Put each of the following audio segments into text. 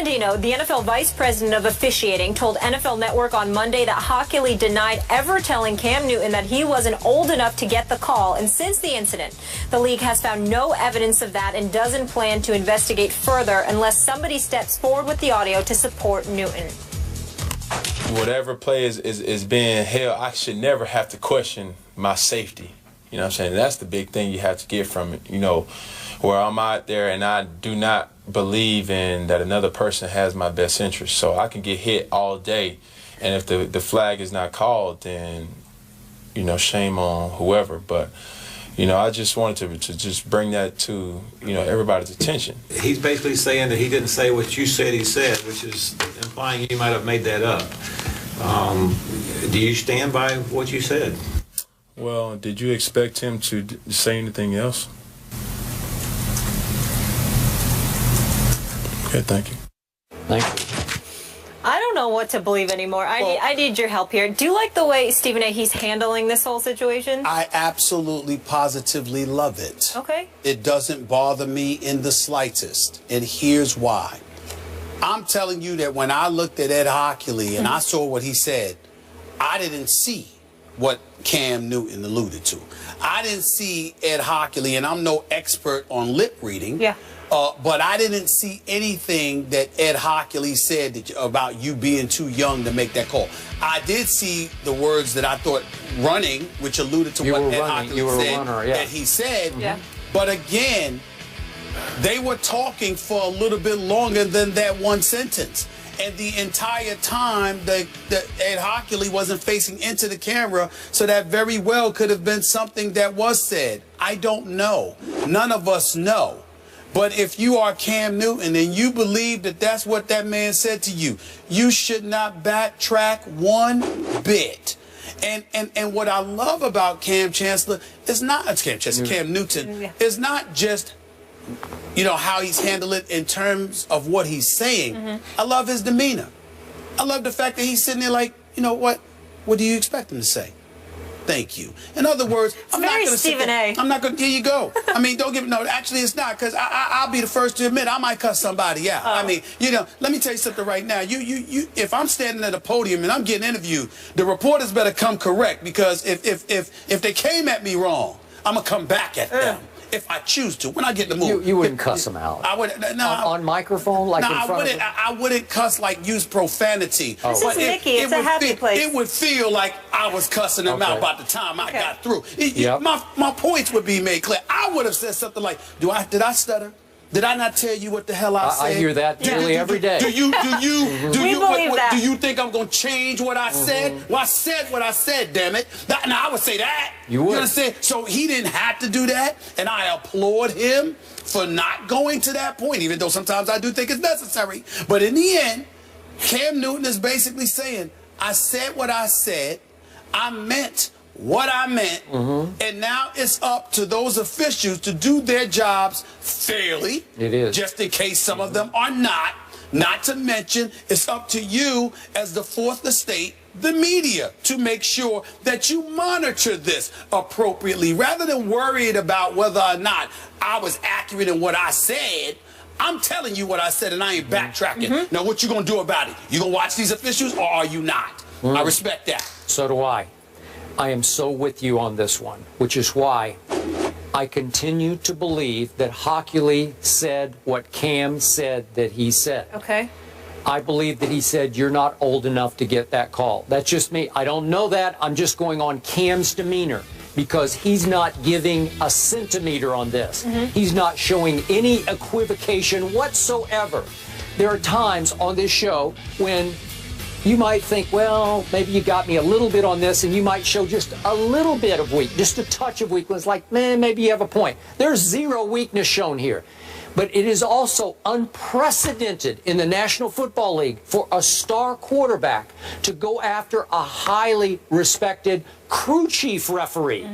Blandino, the NFL Vice President of Officiating, told NFL Network on Monday that Hockley denied ever telling Cam Newton that he wasn't old enough to get the call. And since the incident, the league has found no evidence of that and doesn't plan to investigate further unless somebody steps forward with the audio to support Newton. Whatever play is being held, I should never have to question my safety. You know what I'm saying? That's the big thing you have to get from it, you know, where I'm out there and I do not believe in that another person has my best interest. So I can get hit all day, and if the flag is not called, then, you know, shame on whoever. But, you know, I just wanted to just bring that to, you know, everybody's attention. He's basically saying that he didn't say what you said he said, which is implying you might have made that up. Do you stand by what you said? Well, did you expect him to say anything else? Okay, thank you. Thank you. I don't know what to believe anymore. I need your help here. Do you like the way, Stephen A., he's handling this whole situation? I absolutely, positively love it. Okay. It doesn't bother me in the slightest, and here's why. I'm telling you that when I looked at Ed Hockley and I saw what he said, I didn't see what Cam Newton alluded to. I didn't see Ed Hockley, and I'm no expert on lip reading. Yeah. But I didn't see anything that Ed Hockley said about you being too young to make that call. I did see the words that I thought running, which alluded to what Ed Hockley said that he said. Yeah. But again, they were talking for a little bit longer than that one sentence. And the entire time, Ed Hockley wasn't facing into the camera, so that very well could have been something that was said. I don't know. None of us know. But if you are Cam Newton and you believe that that's what that man said to you, you should not backtrack one bit. And what I love about Cam Chancellor is not Cam Newton is not just, you know, how he's handled it in terms of what he's saying. I love his demeanor. I love the fact that he's sitting there like, you know what do you expect him to say? Thank you. In other words, I'm not going to Stephen A. I'm not going to. Here you go. I mean, don't give. No, actually, it's not, because I'll be the first to admit I might cuss somebody out. I mean, you know, let me tell you something right now. If I'm standing at a podium and I'm getting interviewed, the reporters better come correct, because if they came at me wrong, I'm gonna come back at them. If I choose to, when I get in the mood. You wouldn't cuss them out. I would on microphone, like in front of them? I wouldn't cuss, like use profanity. This is Mickey. It's a happy place. It would feel like I was cussing them out by the time I got through. My points would be made clear. I would have said something like, did I stutter? Did I not tell you what the hell I said? I hear that nearly every day. Do you think I'm going to change what I said? Well, I said what I said, damn it. Now, I would say that. You would. understand? So he didn't have to do that, and I applaud him for not going to that point, even though sometimes I do think it's necessary. But in the end, Cam Newton is basically saying, I said what I said, I meant what I meant, and now it's up to those officials to do their jobs fairly. It is. Just in case some of them are not. Not to mention, it's up to you as the fourth estate, the media, to make sure that you monitor this appropriately. Rather than worried about whether or not I was accurate in what I said, I'm telling you what I said, and I ain't backtracking. Now, what you gonna do about it? You gonna watch these officials, or are you not? I respect that. So do I. I am so with you on this one, which is why I continue to believe that Hockley said what Cam said that he said. Okay. I believe that he said, you're not old enough to get that call. That's just me. I don't know that. I'm just going on Cam's demeanor, because he's not giving a centimeter on this. He's not showing any equivocation whatsoever. There are times on this show when you might think, well, maybe you got me a little bit on this, and you might show just a little bit of weakness, just a touch of weakness, like, man, maybe you have a point. There's zero weakness shown here. But it is also unprecedented in the National Football League for a star quarterback to go after a highly respected crew chief referee.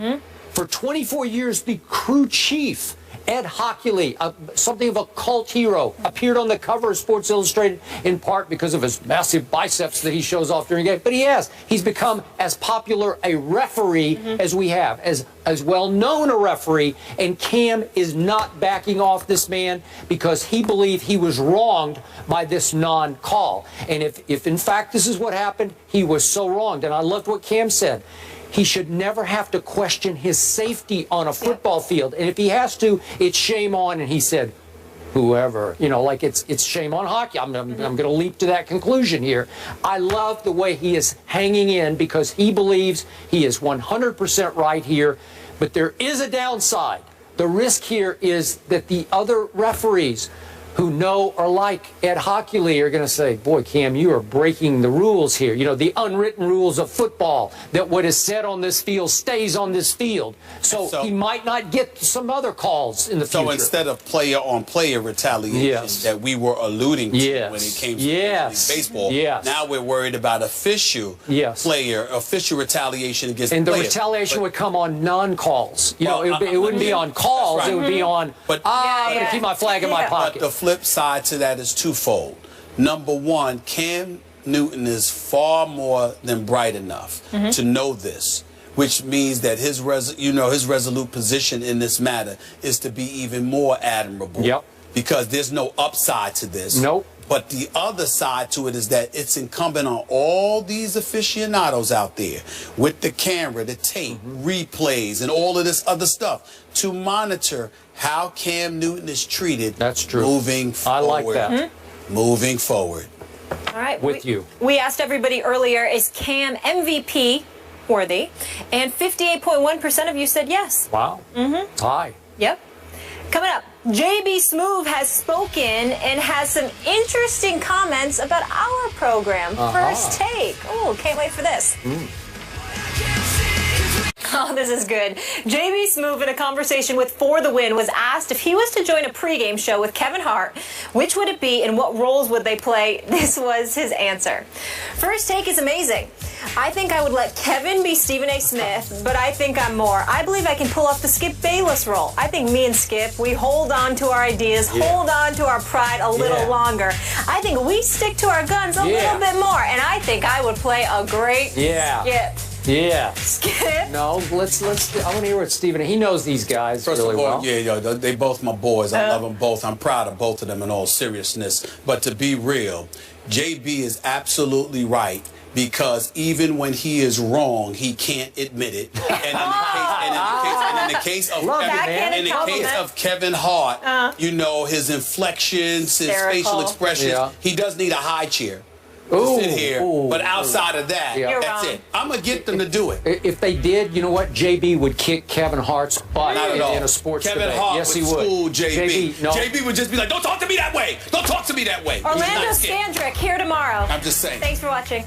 For 24 years, the crew chief. Ed Hockley, something of a cult hero, appeared on the cover of Sports Illustrated in part because of his massive biceps that he shows off during games. But he's become as popular a referee as we have, as well known a referee. And Cam is not backing off this man because he believed he was wronged by this non-call. And if in fact this is what happened, he was so wronged. And I loved what Cam said. He should never have to question his safety on a football field. And if he has to, it's shame on. And he said, whoever, like it's shame on hockey. I'm going to leap to that conclusion here. I love the way he is hanging in because he believes he is 100% right here. But there is a downside. The risk here is that the other referees who know or like Ed Hockley are going to say, boy, Cam, you are breaking the rules here. The unwritten rules of football, that what is said on this field stays on this field. So he might not get some other calls in the future. So instead of player-on-player retaliation that we were alluding to when it came to baseball, now we're worried about official retaliation against the player. And the retaliation would come on non-calls. It wouldn't be on calls. It would be on, I'm going to keep my flag in my pocket. But the flip side to that is twofold. Number one, Cam Newton is far more than bright enough to know this, which means that his resolute position in this matter is to be even more admirable. Because there's no upside to this. But the other side to it is that it's incumbent on all these aficionados out there with the camera, the tape, replays, and all of this other stuff to monitor how Cam Newton is treated. That's true. Moving forward. I like that. Moving forward. All right. You. We asked everybody earlier, is Cam MVP worthy? And 58.1% of you said yes. Wow. High. Yep. Coming up, JB Smoove has spoken and has some interesting comments about our program, First Take. Oh, can't wait for this. Oh, this is good. JB Smoove, in a conversation with For the Win, was asked if he was to join a pregame show with Kevin Hart, which would it be and what roles would they play? This was his answer. First Take is amazing. I think I would let Kevin be Stephen A. Smith, but I think I'm more. I believe I can pull off the Skip Bayless role. I think me and Skip, we hold on to our ideas, hold on to our pride a little longer. I think we stick to our guns a little bit more, and I think I would play a great Skip. Skip. No, let's. I want to hear what Stephen. He knows these guys really well. They both my boys. I love them both. I'm proud of both of them in all seriousness. But to be real, JB is absolutely right. Because even when he is wrong, he can't admit it. And in the case of Kevin Hart, his inflections, his facial expressions, he does need a high chair to sit here. But outside of that, that's it. I'm going to get them to do it. If they did, you know what? JB would kick Kevin Hart's butt in a sports Kevin debate. Hart Yes, he would would. school JB. JB would just be like, don't talk to me that way. Don't talk to me that way. Orlando Scandrick here tomorrow. I'm just saying. Thanks for watching.